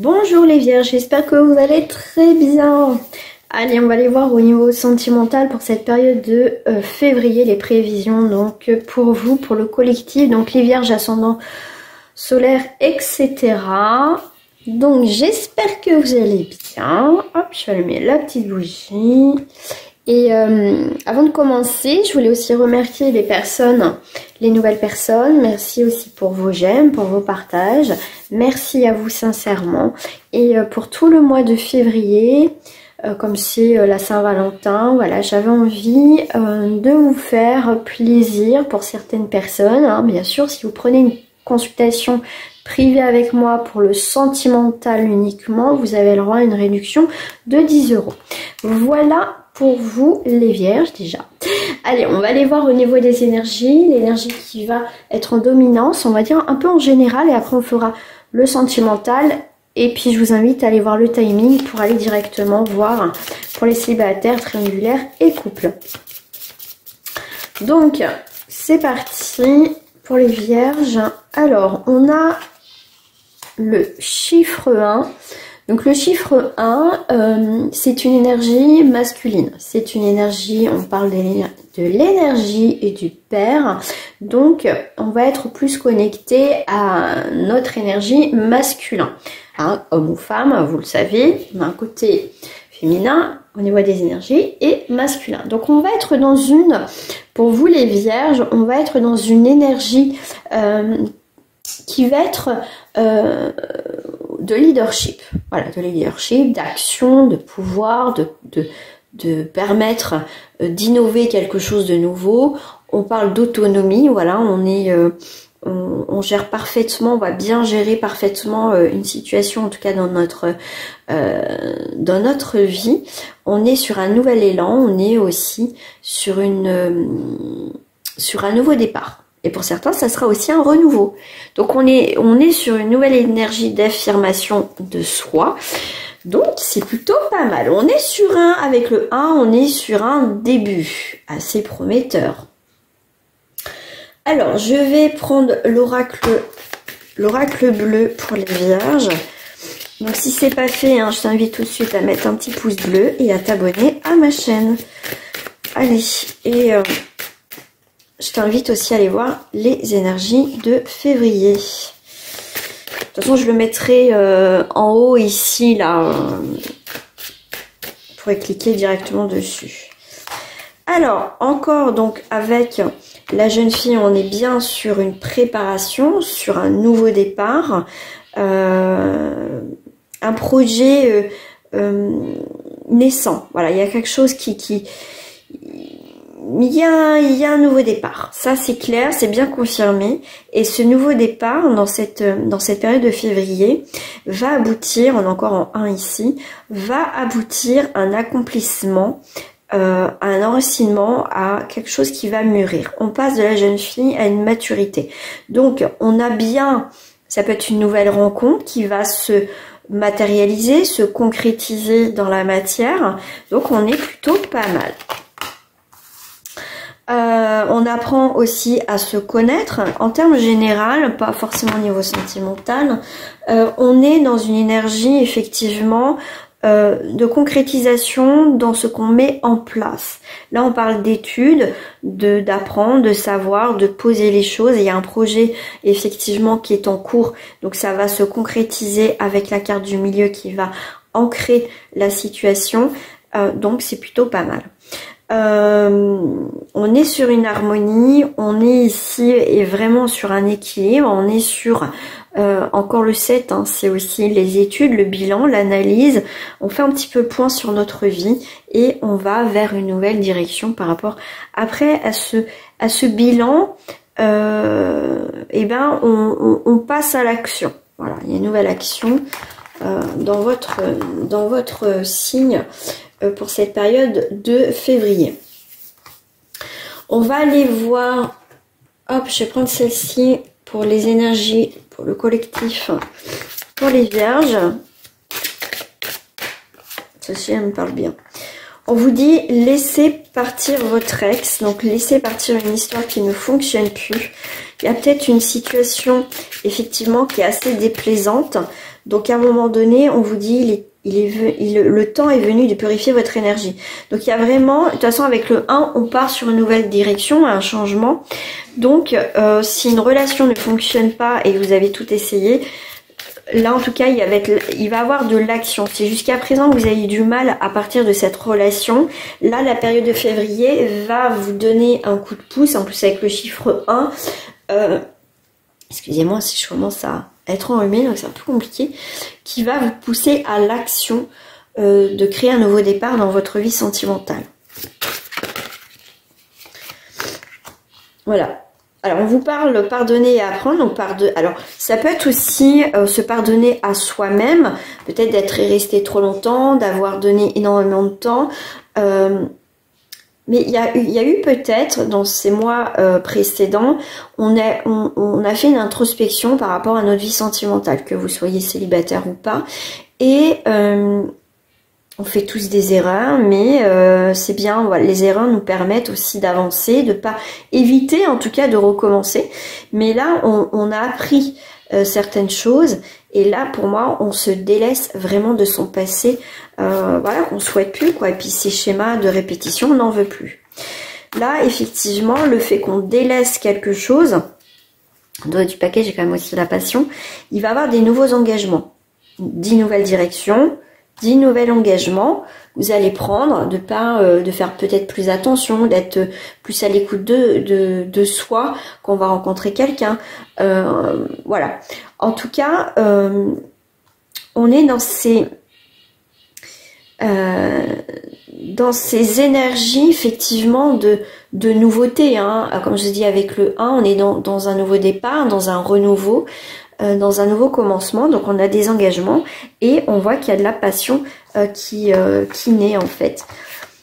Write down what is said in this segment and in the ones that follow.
Bonjour les vierges, j'espère que vous allez très bien. Allez, on va aller voir au niveau sentimental pour cette période de février, les prévisions donc pour vous, pour le collectif, donc les vierges, ascendant solaire, etc. Donc j'espère que vous allez bien. Hop, je vais allumer la petite bougie. Et avant de commencer, je voulais aussi remercier les personnes, les nouvelles personnes. Merci aussi pour vos j'aime, pour vos partages. Merci à vous sincèrement. Et pour tout le mois de février, comme c'est la Saint-Valentin, voilà, j'avais envie de vous faire plaisir pour certaines personnes. Hein. Bien sûr, si vous prenez une consultation privée avec moi pour le sentimental uniquement, vous avez le droit à une réduction de 10 €. Voilà pour vous les vierges déjà. Allez, on va aller voir au niveau des énergies, l'énergie qui va être en dominance, on va dire un peu en général, et après on fera le sentimental. Et puis je vous invite à aller voir le timing pour aller directement voir pour les célibataires, triangulaires et couples. Donc c'est parti pour les vierges. Alors on a le chiffre 1. Donc le chiffre 1, c'est une énergie masculine. C'est une énergie, on parle de l'énergie et du père. Donc on va être plus connecté à notre énergie masculin. Hein, homme ou femme, vous le savez, on a un côté féminin au niveau des énergies et masculin. Donc on va être dans une, pour vous les vierges, on va être dans une énergie qui va être de leadership, voilà, de leadership, d'action, de pouvoir, de permettre d'innover quelque chose de nouveau. On parle d'autonomie, voilà, on gère parfaitement, on va bien gérer parfaitement une situation, en tout cas dans notre vie. On est sur un nouvel élan, on est aussi sur un nouveau départ. Et pour certains, ça sera aussi un renouveau. Donc on est sur une nouvelle énergie d'affirmation de soi. Donc c'est plutôt pas mal. On est sur avec le 1, on est sur un début assez prometteur. Alors, je vais prendre l'oracle bleu pour les vierges. Donc si c'est pas fait, hein, je t'invite tout de suite à mettre un petit pouce bleu et à t'abonner à ma chaîne. Allez, et je t'invite aussi à aller voir les énergies de février. De toute façon, je le mettrai en haut ici, là. Vous pourrez cliquer directement dessus. Alors, encore donc avec la jeune fille, on est bien sur une préparation, sur un nouveau départ. Un projet naissant. Voilà, il y a quelque chose il y a un nouveau départ, ça c'est clair, c'est bien confirmé, et ce nouveau départ dans cette période de février va aboutir, on est encore en 1 ici, va aboutir à un accomplissement, à un enracinement, à quelque chose qui va mûrir. On passe de la jeune fille à une maturité. Donc on a bien, ça peut être une nouvelle rencontre qui va se matérialiser, se concrétiser dans la matière, donc on est plutôt pas mal. On apprend aussi à se connaître en termes général, pas forcément au niveau sentimental. On est dans une énergie effectivement de concrétisation dans ce qu'on met en place. Là on parle d'études, d'apprendre, de savoir, de poser les choses. Il y a un projet effectivement qui est en cours, donc ça va se concrétiser avec la carte du milieu qui va ancrer la situation, donc c'est plutôt pas mal. On est sur une harmonie, on est ici et vraiment sur un équilibre, on est sur encore le 7, hein, c'est aussi les études, le bilan, l'analyse, on fait un petit peu point sur notre vie et on va vers une nouvelle direction par rapport après à ce bilan. Et ben on passe à l'action, voilà, il y a une nouvelle action dans votre signe pour cette période de février. On va aller voir, hop, je vais prendre celle-ci pour les énergies, pour le collectif, pour les vierges. Celle-ci, elle me parle bien. On vous dit, laissez partir votre ex, donc laissez partir une histoire qui ne fonctionne plus. Il y a peut-être une situation, effectivement, qui est assez déplaisante. Donc à un moment donné, on vous dit, le temps est venu de purifier votre énergie. Donc il y a vraiment, de toute façon avec le 1, on part sur une nouvelle direction, un changement. Donc si une relation ne fonctionne pas et que vous avez tout essayé, là en tout cas il va avoir de l'action. Si jusqu'à présent vous avez eu du mal à partir de cette relation, là la période de février va vous donner un coup de pouce, en plus avec le chiffre 1. Excusez-moi si je commence à être enrhumée, donc c'est un peu compliqué, qui va vous pousser à l'action de créer un nouveau départ dans votre vie sentimentale. Voilà. Alors, on vous parle pardonner et apprendre. Donc alors, ça peut être aussi se pardonner à soi-même, peut-être d'être resté trop longtemps, d'avoir donné énormément de temps. Mais il y a eu peut-être, dans ces mois précédents, on a fait une introspection par rapport à notre vie sentimentale, que vous soyez célibataire ou pas. Et on fait tous des erreurs, mais c'est bien, voilà, les erreurs nous permettent aussi d'avancer, de pas éviter en tout cas de recommencer. Mais là, on a appris certaines choses, et là pour moi, on se délaisse vraiment de son passé, voilà, qu'on souhaite plus, quoi. Et puis ces schémas de répétition, on n'en veut plus. Là, effectivement, le fait qu'on délaisse quelque chose, dans du paquet, j'ai quand même aussi la passion, il va avoir des nouveaux engagements, 10 nouvelles directions, 10 nouveaux engagements, vous allez prendre, de faire peut-être plus attention, d'être plus à l'écoute de soi quand on va rencontrer quelqu'un. Voilà. En tout cas, on est dans ces énergies effectivement de nouveauté. Hein. Comme je dis avec le 1, on est dans un nouveau départ, dans un renouveau. Dans un nouveau commencement, donc on a des engagements et on voit qu'il y a de la passion qui naît en fait.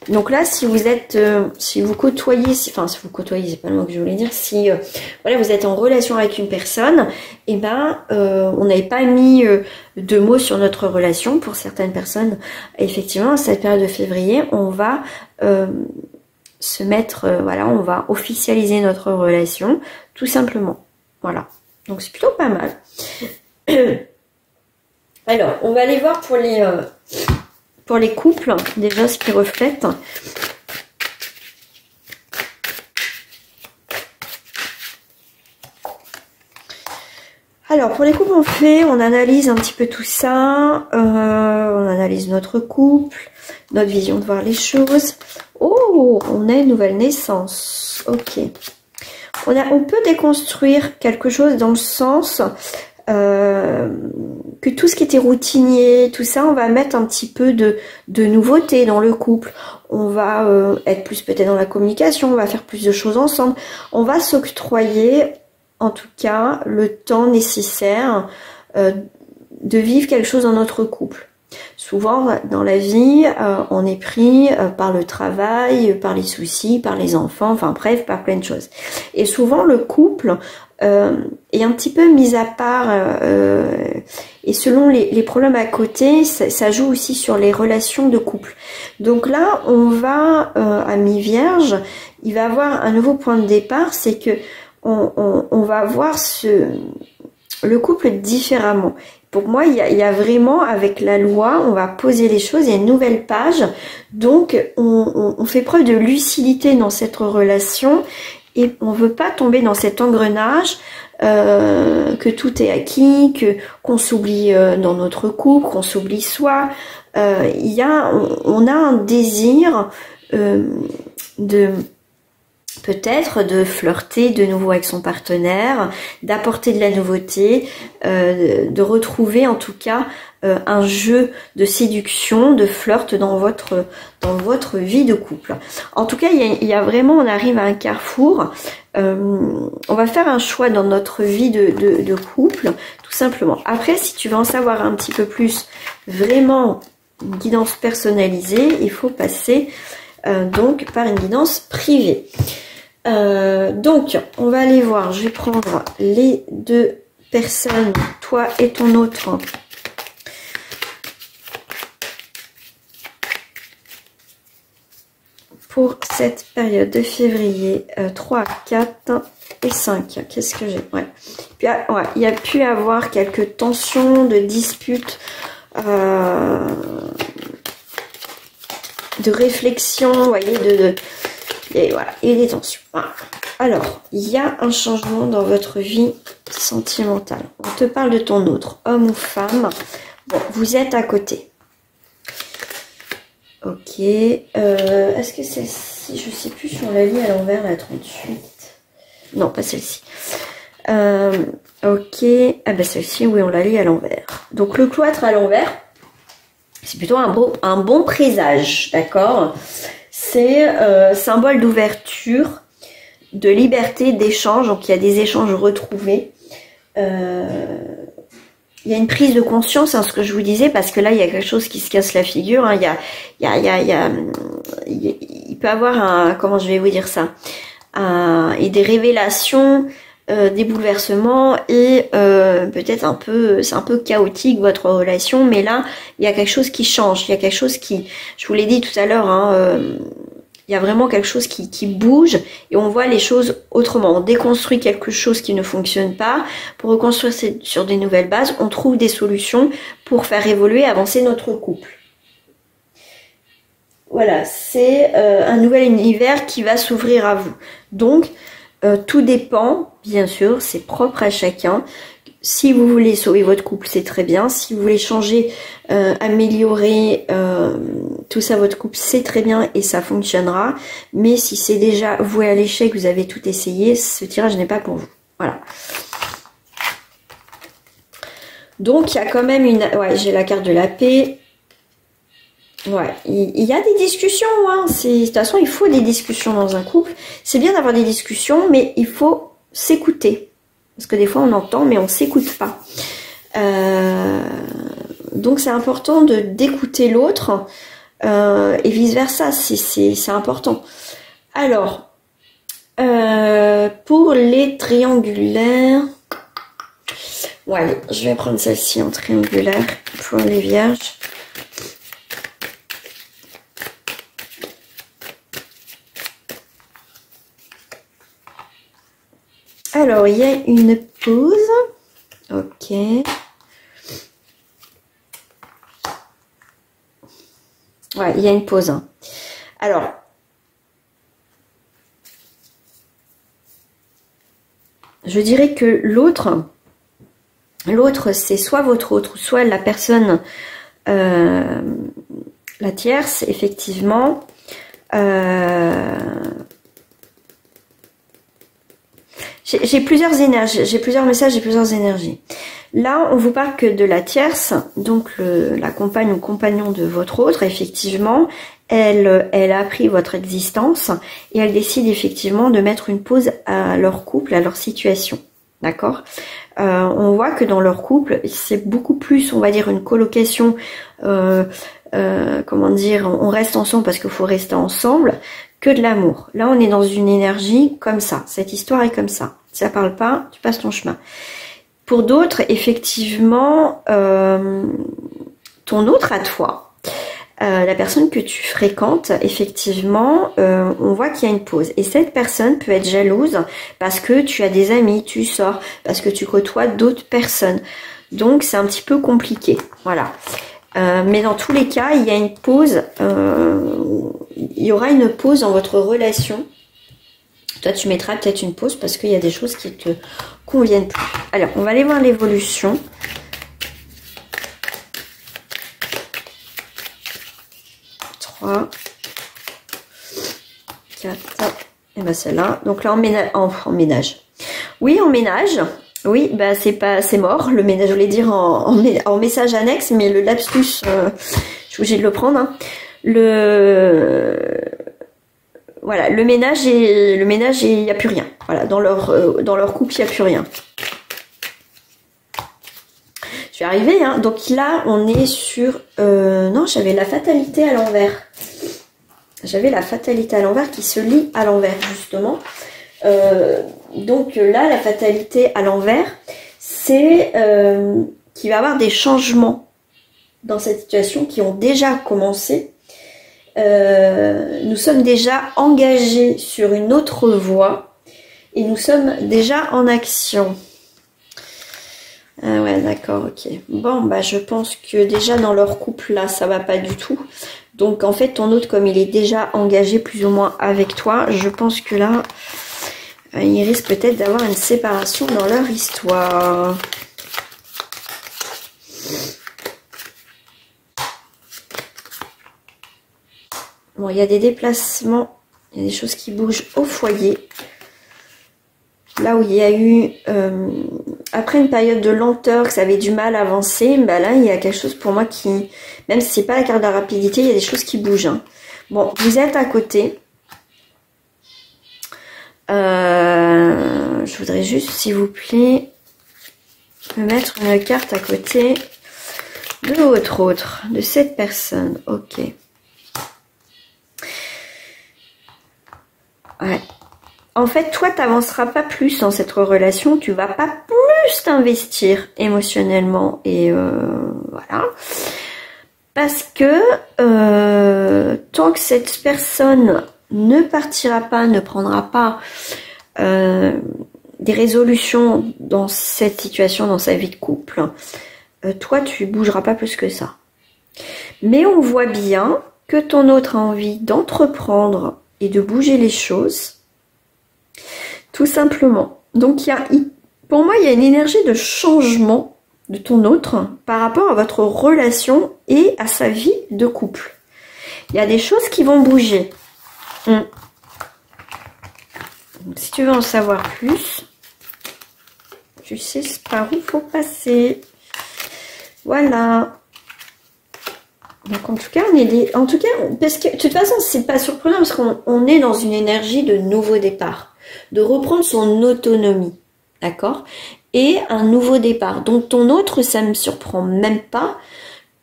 Donc là, si vous côtoyez, c'est pas le mot que je voulais dire, si voilà, vous êtes en relation avec une personne, et ben on n'avait pas mis de mots sur notre relation. Pour certaines personnes, effectivement, à cette période de février, on va se mettre, voilà, on va officialiser notre relation, tout simplement. Voilà. Donc c'est plutôt pas mal. Alors, on va aller voir pour les couples, déjà ce qu'ils reflètent. Alors, pour les couples, on analyse un petit peu tout ça. On analyse notre couple, notre vision de voir les choses. Oh, on a une nouvelle naissance. Ok. On peut déconstruire quelque chose dans le sens que tout ce qui était routinier, tout ça, on va mettre un petit peu de nouveauté dans le couple. On va être plus peut-être dans la communication, on va faire plus de choses ensemble. On va s'octroyer, en tout cas, le temps nécessaire de vivre quelque chose dans notre couple. Souvent, dans la vie, on est pris par le travail, par les soucis, par les enfants, enfin bref, par plein de choses. Et souvent, le couple est un petit peu mis à part et selon les problèmes à côté, ça joue aussi sur les relations de couple. Donc là, on va à mi-vierge, il va avoir un nouveau point de départ, c'est que on va voir le couple différemment. Pour moi, il y a vraiment, avec la loi, on va poser les choses, il y a une nouvelle page. Donc, on fait preuve de lucidité dans cette relation et on ne veut pas tomber dans cet engrenage que tout est acquis, qu'on s'oublie dans notre couple, qu'on s'oublie soi. On a un désir peut-être de flirter de nouveau avec son partenaire, d'apporter de la nouveauté, de retrouver en tout cas un jeu de séduction, de flirt dans votre vie de couple. En tout cas, il y a vraiment, on arrive à un carrefour. On va faire un choix dans notre vie de couple, tout simplement. Après, si tu veux en savoir un petit peu plus, vraiment une guidance personnalisée, il faut passer donc par une guidance privée. Donc, on va aller voir, je vais prendre les deux personnes, toi et ton autre. Pour cette période de février 3, 4 et 5. Qu'est-ce que j'ai? Ouais. Ouais, il y a pu avoir quelques tensions, de disputes, de réflexion, vous voyez, et voilà, et des tensions. Voilà. Alors, il y a un changement dans votre vie sentimentale. On te parle de ton autre, homme ou femme. Bon, vous êtes à côté. Ok. Est-ce que celle-ci, je sais plus si on la lit à l'envers, la 38. Non, pas celle-ci. Ok. Ah ben celle-ci, oui, on la lit à l'envers. Donc le cloître à l'envers, c'est plutôt un bon présage, d'accord? C'est symbole d'ouverture, de liberté, d'échange. Donc il y a des échanges retrouvés. Il y a une prise de conscience, hein, ce que je vous disais, parce que là il y a quelque chose qui se casse la figure. Hein. Il peut avoir un, comment je vais vous dire ça, et des révélations, des bouleversements et peut-être c'est un peu chaotique votre relation, mais là il y a quelque chose qui change, il y a quelque chose qui, je vous l'ai dit tout à l'heure, hein, il y a vraiment quelque chose qui bouge et on voit les choses autrement. On déconstruit quelque chose qui ne fonctionne pas pour reconstruire sur des nouvelles bases. On trouve des solutions pour faire évoluer, avancer notre couple. Voilà, c'est un nouvel univers qui va s'ouvrir à vous. Donc, tout dépend, bien sûr, c'est propre à chacun. Si vous voulez sauver votre couple, c'est très bien. Si vous voulez changer, améliorer tout ça, votre couple, c'est très bien et ça fonctionnera. Mais si c'est déjà voué à l'échec, vous avez tout essayé, ce tirage n'est pas pour vous. Voilà. Donc, il y a quand même une... Ouais, j'ai la carte de la paix. Ouais, il y a des discussions, hein. De toute façon, il faut des discussions dans un couple. C'est bien d'avoir des discussions, mais il faut s'écouter. Parce que des fois, on entend, mais on s'écoute pas. Donc, c'est important d'écouter l'autre et vice-versa. C'est important. Alors, pour les triangulaires... Ouais, allez, je vais prendre celle-ci en triangulaire pour les vierges. Alors, il y a une pause. Ok. Ouais, il y a une pause. Hein. Alors, je dirais que l'autre, c'est soit votre autre, soit la personne, la tierce, effectivement. J'ai plusieurs énergies, j'ai plusieurs messages, j'ai plusieurs énergies. Là, on vous parle que de la tierce, donc la compagne ou compagnon de votre autre, effectivement, elle a appris votre existence et elle décide effectivement de mettre une pause à leur couple, à leur situation. D'accord ? On voit que dans leur couple, c'est beaucoup plus, on va dire, une colocation, comment dire, on reste ensemble parce qu'il faut rester ensemble, que de l'amour. Là, on est dans une énergie comme ça. Cette histoire est comme ça. Si ça parle pas, tu passes ton chemin. Pour d'autres, effectivement, ton autre à toi, la personne que tu fréquentes, effectivement, on voit qu'il y a une pause. Et cette personne peut être jalouse parce que tu as des amis, tu sors, parce que tu côtoies d'autres personnes. Donc, c'est un petit peu compliqué. Voilà. Mais dans tous les cas, il y a une pause. Il y aura une pause dans votre relation. Toi, tu mettras peut-être une pause parce qu'il y a des choses qui te conviennent plus. Alors, on va aller voir l'évolution. Trois, 4, et ben celle-là. Donc là, en ménage. Oui, en ménage. Oui, bah c'est mort. Le ménage, je voulais dire en message annexe, mais le lapsus, je suis obligée de le prendre. Hein. Voilà, le ménage, il n'y a plus rien. Voilà, dans leur couple, il n'y a plus rien. Je vais arriver, hein. Donc là, on est sur... non, j'avais la fatalité à l'envers. J'avais la fatalité à l'envers qui se lit à l'envers, justement. Donc là, la fatalité à l'envers, c'est qu'il va y avoir des changements dans cette situation qui ont déjà commencé. Nous sommes déjà engagés sur une autre voie et nous sommes déjà en action. Ah ouais, d'accord, ok. Bon, bah je pense que déjà dans leur couple, là, ça va pas du tout. Donc en fait, ton autre, comme il est déjà engagé plus ou moins avec toi, je pense que là, il risque peut-être d'avoir une séparation dans leur histoire. Bon, il y a des déplacements, il y a des choses qui bougent au foyer. Là où il y a eu, après une période de lenteur, que ça avait du mal à avancer, bah là, il y a quelque chose pour moi qui, même si c'est pas la carte de la rapidité, il y a des choses qui bougent. Hein. Bon, vous êtes à côté. Je voudrais juste, s'il vous plaît, me mettre une carte à côté de votre autre, de cette personne. Ok. Ouais. En fait, toi, tu n'avanceras pas plus dans cette relation, tu vas pas plus t'investir émotionnellement et voilà. Parce que tant que cette personne ne partira pas, ne prendra pas des résolutions dans cette situation, dans sa vie de couple, toi, tu bougeras pas plus que ça. Mais on voit bien que ton autre a envie d'entreprendre et de bouger les choses. Tout simplement. Donc, pour moi, il y a une énergie de changement de ton autre par rapport à votre relation et à sa vie de couple. Il y a des choses qui vont bouger. Donc, si tu veux en savoir plus, tu sais par où il faut passer. Voilà. Donc, en tout cas, parce que de toute façon, c'est pas surprenant parce qu'on est dans une énergie de nouveau départ. De reprendre son autonomie, d'accord? Et un nouveau départ. Donc ton autre, ça ne me surprend même pas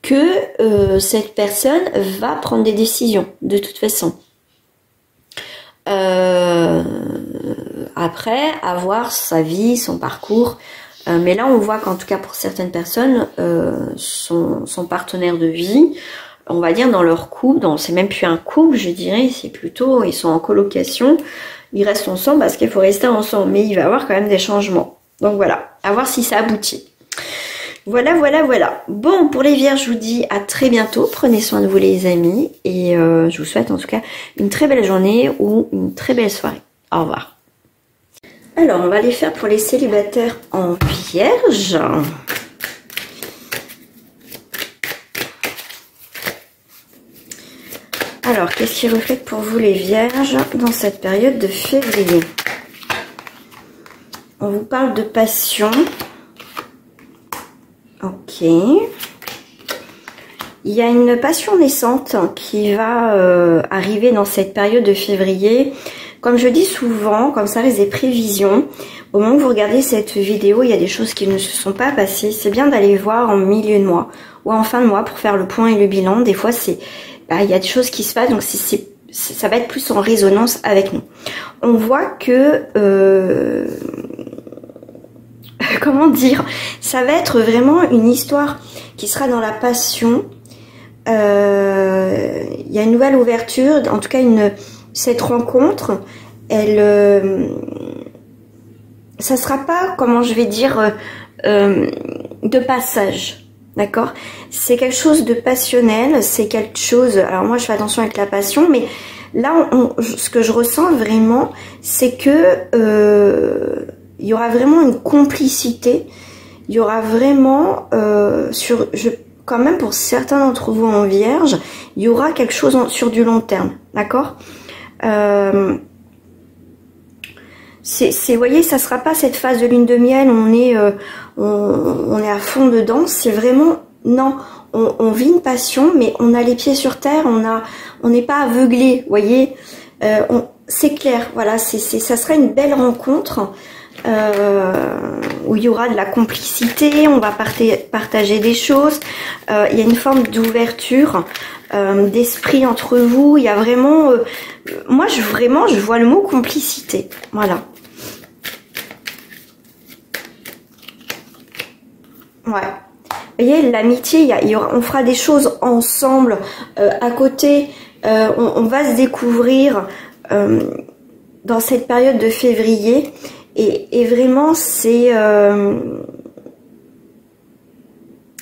que cette personne va prendre des décisions, de toute façon. Après, avoir sa vie, son parcours. Mais là, on voit qu'en tout cas pour certaines personnes, son partenaire de vie, on va dire dans leur couple, c'est même plus un couple, je dirais, c'est plutôt, ils sont en colocation. Ils restent ensemble parce qu'il faut rester ensemble. Mais il va y avoir quand même des changements. Donc voilà, à voir si ça aboutit. Voilà, voilà, voilà. Bon, pour les vierges, je vous dis à très bientôt. Prenez soin de vous les amis. Et je vous souhaite en tout cas une très belle journée ou une très belle soirée. Au revoir. Alors, on va les faire pour les célibataires en vierge. Alors, qu'est-ce qui reflète pour vous les vierges dans cette période de février? On vous parle de passion. Ok. Il y a une passion naissante qui va arriver dans cette période de février. Comme je dis souvent, comme ça reste des prévisions, au moment où vous regardez cette vidéo, il y a des choses qui ne se sont pas passées. C'est bien d'aller voir en milieu de mois ou en fin de mois pour faire le point et le bilan. Des fois, il y a des choses qui se passent, donc ça va être plus en résonance avec nous. On voit que, comment dire, ça va être vraiment une histoire qui sera dans la passion. Il y a une nouvelle ouverture, en tout cas cette rencontre, ça sera pas, comment je vais dire, de passage. D'accord? C'est quelque chose de passionnel, c'est quelque chose... Alors moi, je fais attention avec la passion, mais là, ce que je ressens vraiment, c'est que il y aura vraiment une complicité. Il y aura vraiment, quand même pour certains d'entre vous en vierge, il y aura quelque chose sur du long terme. D'accord? Vous voyez, ça sera pas cette phase de lune de miel où on est à fond dedans. C'est vraiment, non, on vit une passion, mais on a les pieds sur terre, on n'est pas aveuglé, vous voyez. C'est clair, voilà, ça sera une belle rencontre où il y aura de la complicité, on va partager des choses. Il y a une forme d'ouverture d'esprit entre vous. Il y a vraiment, moi je vois le mot complicité, voilà. Ouais. Vous voyez, l'amitié, on fera des choses ensemble, à côté, on va se découvrir dans cette période de février. Et vraiment, c'est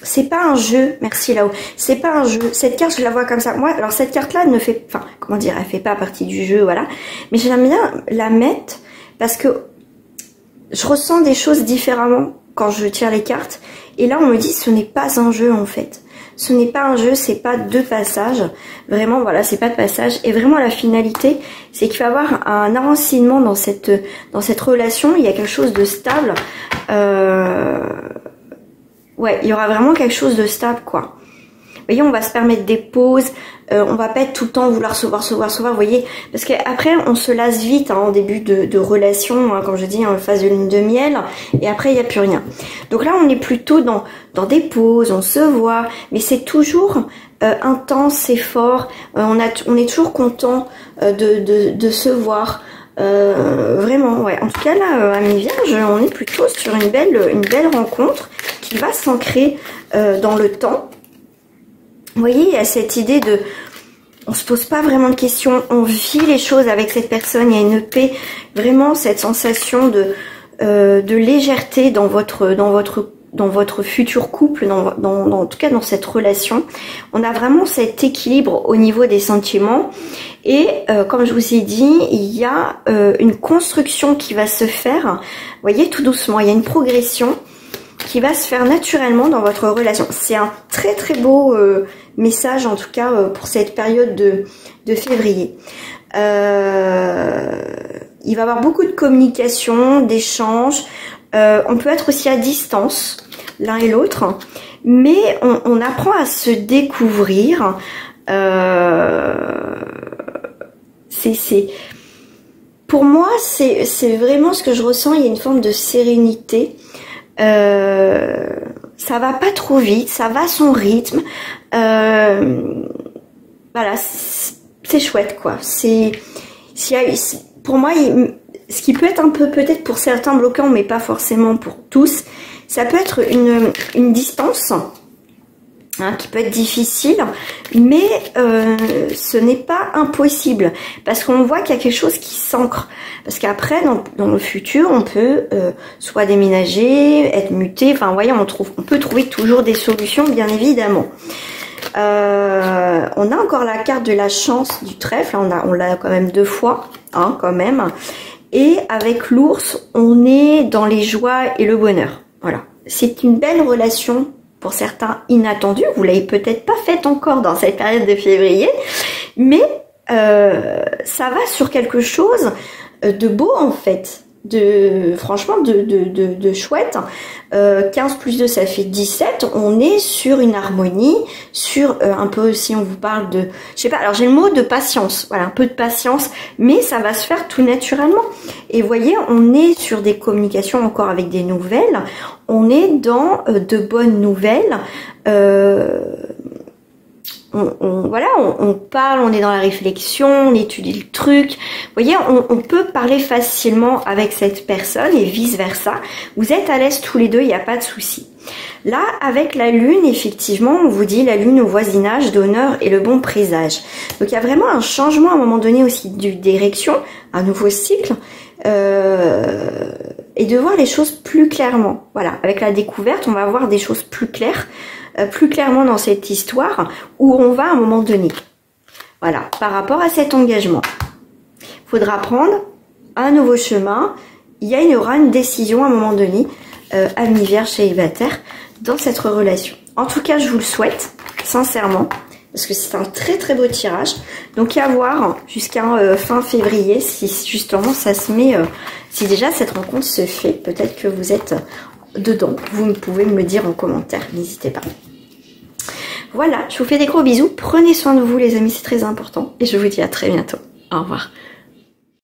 c'est pas un jeu, merci là-haut, c'est pas un jeu, cette carte je la vois comme ça, moi alors cette carte là ne fait, enfin comment dire, elle fait pas partie du jeu, voilà, mais j'aime bien la mettre parce que je ressens des choses différemment quand je tire les cartes, et là on me dit ce n'est pas un jeu en fait, ce n'est pas un jeu, c'est pas deux passages, vraiment voilà, c'est pas de passage, et vraiment la finalité c'est qu'il va y avoir un enracinement dans cette relation, il y a quelque chose de stable, ouais, il y aura vraiment quelque chose de stable, quoi. Vous voyez, on va se permettre des pauses, on va pas être tout le temps vouloir recevoir, vous voyez. Parce qu'après, on se lasse vite hein, en début de relation, hein, comme je dis, en phase de lune de miel, et après, il n'y a plus rien. Donc là, on est plutôt dans des pauses, on se voit, mais c'est toujours intense, c'est fort, on est toujours content de se voir. Vraiment, ouais. En tout cas, là, Amis Vierges, on est plutôt sur une belle rencontre qui va s'ancrer dans le temps. Vous voyez, il y a cette idée de... On se pose pas vraiment de questions, on vit les choses avec cette personne, il y a une paix, vraiment cette sensation de légèreté dans votre futur couple, en tout cas dans cette relation. On a vraiment cet équilibre au niveau des sentiments. Et comme je vous ai dit, il y a une construction qui va se faire, vous voyez, tout doucement, il y a une progression qui va se faire naturellement dans votre relation. C'est un très très beau message, en tout cas pour cette période de février. Il va y avoir beaucoup de communication, d'échanges. On peut être aussi à distance, l'un et l'autre, mais on apprend à se découvrir. Pour moi, c'est vraiment ce que je ressens. Il y a une forme de sérénité. Ça va pas trop vite, ça va à son rythme. Voilà, c'est chouette quoi. Pour moi, ce qui peut être un peu peut-être pour certains bloquant, mais pas forcément pour tous, ça peut être une distance. Hein, qui peut être difficile, mais ce n'est pas impossible parce qu'on voit qu'il y a quelque chose qui s'ancre. Parce qu'après, dans le futur, on peut soit déménager, être muté. Enfin, voyez, on peut trouver toujours des solutions, bien évidemment. On a encore la carte de la chance du trèfle. On l'a quand même 2 fois, hein, quand même. Et avec l'ours, on est dans les joies et le bonheur. Voilà, c'est une belle relation. Pour certains inattendus, vous l'avez peut-être pas fait encore dans cette période de février, mais ça va sur quelque chose de beau en fait, franchement de chouette. 15 plus 2 ça fait 17, on est sur une harmonie, sur un peu, si on vous parle de, je sais pas, alors j'ai le mot de patience, voilà, un peu de patience, mais ça va se faire tout naturellement. Et vous voyez, on est sur des communications encore avec des nouvelles, on est dans de bonnes nouvelles, voilà, on parle, on est dans la réflexion, on étudie le truc. Vous voyez, on peut parler facilement avec cette personne et vice versa. Vous êtes à l'aise tous les deux, il n'y a pas de souci. Là, avec la lune, effectivement, on vous dit la lune au voisinage d'honneur et le bon présage. Donc il y a vraiment un changement à un moment donné aussi de direction, un nouveau cycle. Et de voir les choses plus clairement. Voilà, avec la découverte, on va voir des choses plus claires. Plus clairement dans cette histoire où on va à un moment donné. Voilà, par rapport à cet engagement. Il faudra prendre un nouveau chemin. Il y aura une décision à un moment donné, Amis Vierges célibataires, dans cette relation. En tout cas, je vous le souhaite, sincèrement, parce que c'est un très très beau tirage. Donc à voir jusqu'à fin février, si justement ça se met, si déjà cette rencontre se fait, peut-être que vous êtes dedans. Vous pouvez me le dire en commentaire, n'hésitez pas. Voilà, je vous fais des gros bisous. Prenez soin de vous les amis, c'est très important. Et je vous dis à très bientôt. Au revoir.